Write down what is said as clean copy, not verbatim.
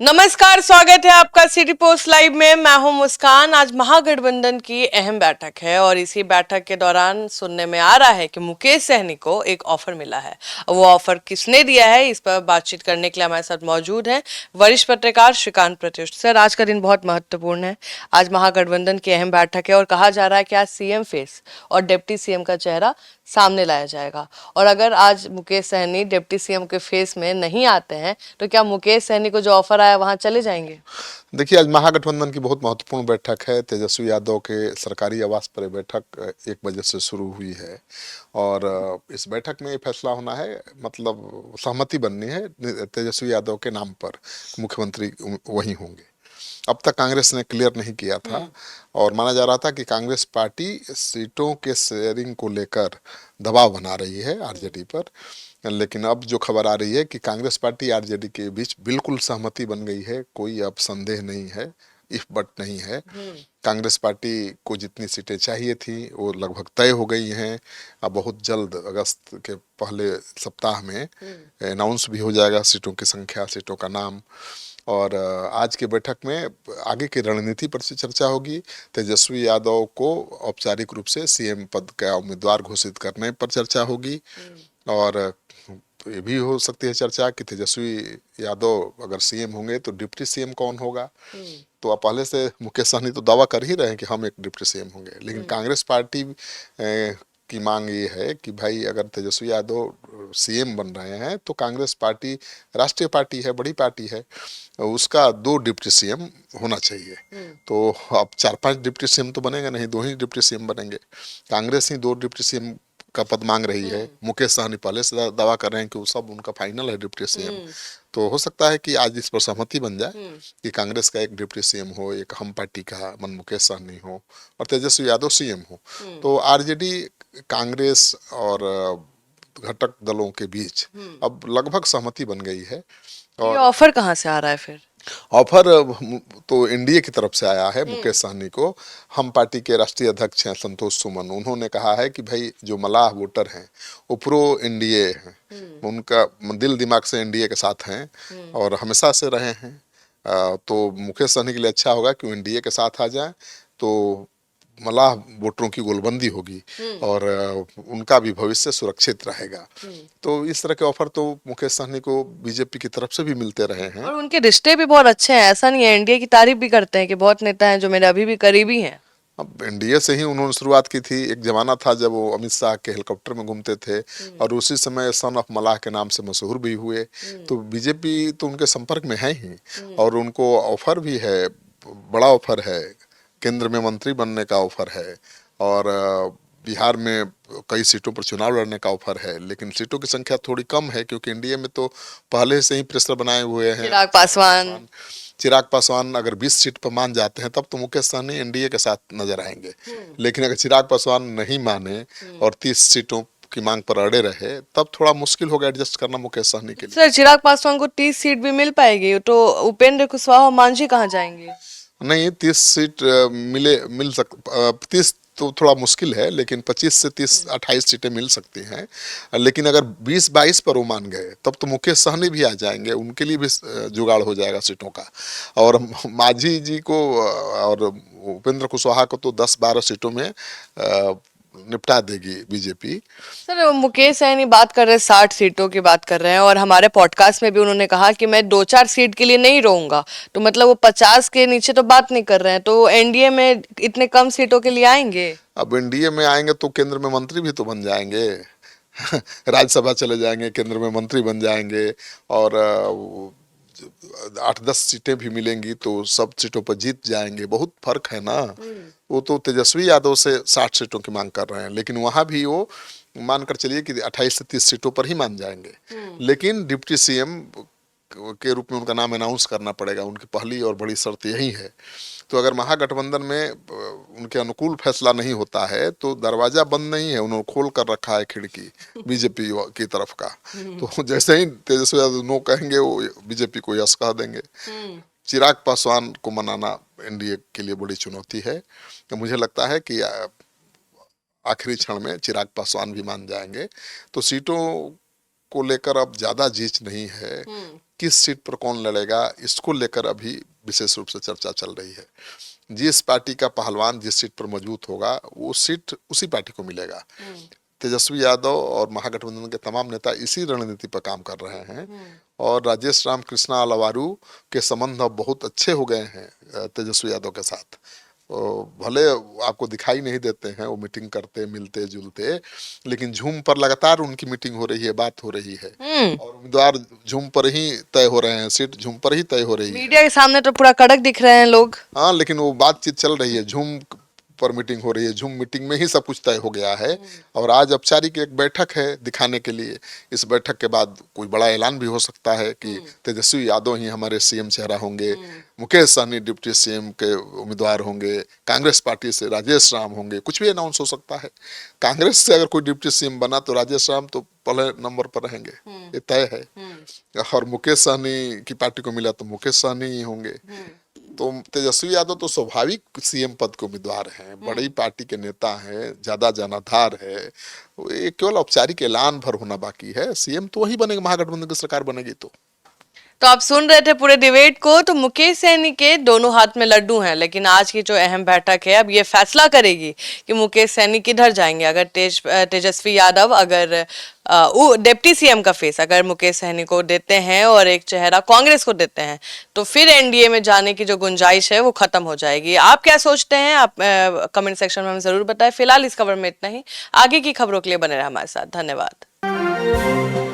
नमस्कार, स्वागत है आपका सिटी पोस्ट लाइव में। मैं हूं मुस्कान। आज महागठबंधन की अहम बैठक है और इसी बैठक के दौरान सुनने में आ रहा है कि मुकेश सहनी को एक ऑफर मिला है। वो ऑफर किसने दिया है, इस पर बातचीत करने के लिए हमारे साथ मौजूद हैं वरिष्ठ पत्रकार श्रीकांत प्रत्युष। सर, आज का दिन बहुत महत्वपूर्ण है। आज महागठबंधन की अहम बैठक है और कहा जा रहा है कि आज सीएम फेस और डिप्टी सीएम का चेहरा सामने लाया जाएगा। और अगर आज मुकेश सहनी डिप्टी सीएम के फेस में नहीं आते हैं तो क्या मुकेश सहनी को जो ऑफर आया वहां चले जाएंगे? देखिए, आज महागठबंधन की बहुत महत्वपूर्ण बैठक है। तेजस्वी यादव के सरकारी आवास पर बैठक 1 बजे से शुरू हुई है और इस बैठक में ये फैसला होना है, मतलब सहमति बननी है तेजस्वी यादव के नाम पर, मुख्यमंत्री वही होंगे। अब तक कांग्रेस ने क्लियर नहीं किया था और माना जा रहा था कि कांग्रेस पार्टी सीटों के शेयरिंग को लेकर दबाव बना रही है आरजेडी पर, लेकिन अब जो खबर आ रही है कि कांग्रेस पार्टी आरजेडी के बीच बिल्कुल सहमति बन गई है। कोई अब संदेह नहीं है, इफ बट नहीं है। कांग्रेस पार्टी को जितनी सीटें चाहिए थी वो लगभग तय हो गई हैं। अब बहुत जल्द अगस्त के पहले सप्ताह में अनाउंस भी हो जाएगा सीटों की संख्या, सीटों का नाम। और आज की बैठक में आगे की रणनीति पर से चर्चा होगी। तेजस्वी यादव को औपचारिक रूप से सीएम पद का उम्मीदवार घोषित करने पर चर्चा होगी और ये भी हो सकती है चर्चा कि तेजस्वी यादव अगर सीएम होंगे तो डिप्टी सीएम कौन होगा। तो अब पहले से मुकेश सहनी तो दावा कर ही रहे हैं कि हम एक डिप्टी सीएम होंगे, लेकिन कांग्रेस पार्टी की मांग ये है कि भाई अगर तेजस्वी यादव सीएम बन रहे हैं तो कांग्रेस पार्टी राष्ट्रीय पार्टी है, बड़ी पार्टी है, उसका 2 डिप्टी सीएम होना चाहिए। तो अब 4-5 डिप्टी सीएम तो बनेगा नहीं, 2 ही डिप्टी सीएम बनेंगे। कांग्रेस ही 2 डिप्टी सीएम का पद मांग रही है। मुकेश सहनी पहले से दावा कर रहे हैं कि वो सब उनका फाइनल है डिप्टी सीएम। तो हो सकता है कि आज इस पर सहमति बन जाए कि कांग्रेस का एक डिप्टी सीएम हो, एक हम पार्टी का मन मुकेश सहनी हो और तेजस्वी यादव सीएम हो। तो आरजेडी, कांग्रेस और घटक दलों के बीच अब लगभग सहमति बन गई है। ये और ऑफर कहाँ से आ रहा है फिर? ऑफर तो एनडीए की तरफ से आया है मुकेश सहनी को। हम पार्टी के राष्ट्रीय अध्यक्ष हैं संतोष सुमन, उन्होंने कहा है कि भाई जो मलाह वोटर हैं वो प्रो एनडीए हैं, उनका दिल दिमाग से एनडीए के साथ हैं और हमेशा से रहे हैं। तो मुकेश सहनी के लिए अच्छा होगा कि वो एनडीए के साथ आ जाए, तो मलाह वोटरों की गोलबंदी होगी और उनका भी भविष्य सुरक्षित रहेगा। तो इस तरह के ऑफर तो मुकेश सहनी को बीजेपी की तरफ से भी मिलते रहे हैं और उनके रिश्ते भी बहुत अच्छे हैं, ऐसा नहीं है। एनडीए की तारीफ भी करते हैं कि बहुत नेता हैं जो मेरे अभी भी करीबी हैं। अब एनडीए से ही उन्होंने शुरुआत की थी। एक जमाना था जब वो अमित शाह के हेलीकॉप्टर में घूमते थे और उसी समय सन ऑफ मलाह के नाम से मशहूर भी हुए। तो बीजेपी तो उनके संपर्क में है ही और उनको ऑफर भी है, बड़ा ऑफर है, केंद्र में मंत्री बनने का ऑफर है और बिहार में कई सीटों पर चुनाव लड़ने का ऑफर है। लेकिन सीटों की संख्या थोड़ी कम है क्योंकि एनडीए में तो पहले से ही प्रेशर बनाए हुए हैं। चिराग पासवान अगर 20 सीट पर मान जाते हैं तब तो मुकेश सहनी एनडीए के साथ नजर आएंगे। लेकिन अगर चिराग पासवान नहीं माने और 30 सीटों की मांग पर अड़े रहे तब थोड़ा मुश्किल होगा एडजस्ट करना मुकेश सहनी के लिए। सर, चिराग पासवान को 30 सीट भी मिल पाएगी तो उपेंद्र कुशवाहा और मांझी कहाँ जाएंगे? नहीं, 30 सीट मिल 30 तो थोड़ा मुश्किल है, लेकिन 25 से 30-28 सीटें मिल सकती हैं। लेकिन अगर 20-22 पर वो मान गए तब तो मुकेश सहनी भी आ जाएंगे, उनके लिए भी जुगाड़ हो जाएगा सीटों का। और मांझी जी को और उपेंद्र कुशवाहा को तो 10-12 सीटों में निपटा देगी बीजेपी। सर, मुकेश सहनी बात कर रहे हैं, 60 सीटों की बात कर रहे हैं और हमारे पॉडकास्ट में भी उन्होंने कहा कि मैं 2-4 सीट के लिए नहीं रहूंगा। तो मतलब वो 50 के नीचे तो बात नहीं कर रहे हैं, तो एनडीए में इतने कम सीटों के लिए आएंगे? अब एनडीए में आएंगे तो केंद्र में मंत्री भी तो बन जाएंगे राज्यसभा चले जाएंगे, केंद्र में मंत्री बन जाएंगे और 8-10 सीटें भी मिलेंगी तो सब सीटों पर जीत जाएंगे। बहुत फर्क है ना। वो तो तेजस्वी यादव से 60 सीटों की मांग कर रहे हैं, लेकिन वहां भी वो मानकर चलिए कि 28 से 30 सीटों पर ही मान जाएंगे। लेकिन डिप्टी सीएम के रूप में उनका नाम अनाउंस करना पड़ेगा, उनकी पहली और बड़ी शर्त यही है। तो अगर महागठबंधन में उनके अनुकूल फैसला नहीं होता है तो दरवाजा बंद नहीं है, उन्होंने खोल कर रखा है खिड़की बीजेपी की तरफ का। तो जैसे ही तेजस्वी यादव नो कहेंगे वो बीजेपी को यस कह देंगे। चिराग पासवान को मनाना एनडीए के लिए बड़ी चुनौती है। तो मुझे लगता है कि आखिरी क्षण में चिराग पासवान भी मान जाएंगे तो सीटों को लेकर अब ज्यादा जीत नहीं है। किस सीट पर कौन लड़ेगा इसको लेकर अभी विशेष रूप से चर्चा चल रही है। जिस पार्टी का पहलवान जिस सीट पर मजबूत होगा वो सीट उसी पार्टी को मिलेगा। तेजस्वी यादव और महागठबंधन के तमाम नेता इसी रणनीति पर काम कर रहे हैं और राजेश राम कृष्णा अलावारू के संबंध अब बहुत अच्छे हो गए हैं तेजस्वी यादव के साथ। भले आपको दिखाई नहीं देते हैं, वो मीटिंग करते मिलते जुलते, लेकिन झूम पर लगातार उनकी मीटिंग हो रही है, बात हो रही है और उम्मीदवार झूम पर ही तय हो रहे हैं, सीट झूम पर ही तय हो रही है। मीडिया के सामने तो पूरा कड़क दिख रहे हैं लोग। हाँ, लेकिन वो बातचीत चल रही है, झूम पर मीटिंग हो रही है, झूम मीटिंग में ही सब कुछ तय हो गया है और आज औपचारिक एक बैठक है दिखाने के लिए। इस बैठक के बाद कोई बड़ा ऐलान भी हो सकता है कि तेजस्वी यादव ही हमारे सीएम चेहरा होंगे, मुकेश सहनी डिप्टी सीएम के उम्मीदवार होंगे, कांग्रेस पार्टी से राजेश राम होंगे, कुछ भी अनाउंस हो सकता है। कांग्रेस से अगर कोई डिप्टी सीएम बना तो राजेश राम तो पहले नंबर पर रहेंगे, ये तय है। और मुकेश सहनी की पार्टी को मिला तो मुकेश सहनी ही होंगे। तो तेजस्वी यादव तो स्वाभाविक सीएम पद के उम्मीदवार हैं, बड़ी पार्टी के नेता हैं, ज्यादा जनाधार है। ये केवल औपचारिक ऐलान भर होना बाकी है, सीएम तो वही बनेगा, महागठबंधन की सरकार बनेगी। तो आप सुन रहे थे पूरे डिबेट को। तो मुकेश सहनी के दोनों हाथ में लड्डू हैं, लेकिन आज की जो अहम बैठक है अब ये फैसला करेगी कि मुकेश सहनी किधर जाएंगे। अगर तेजस्वी यादव अगर डिप्टी सीएम का फेस अगर मुकेश सहनी को देते हैं और एक चेहरा कांग्रेस को देते हैं तो फिर एनडीए में जाने की जो गुंजाइश है वो खत्म हो जाएगी। आप क्या सोचते हैं? आप कमेंट सेक्शन में हमें जरूर बताएं। फिलहाल इस खबर में इतना ही। आगे की खबरों के लिए बने रहे हमारे साथ। धन्यवाद।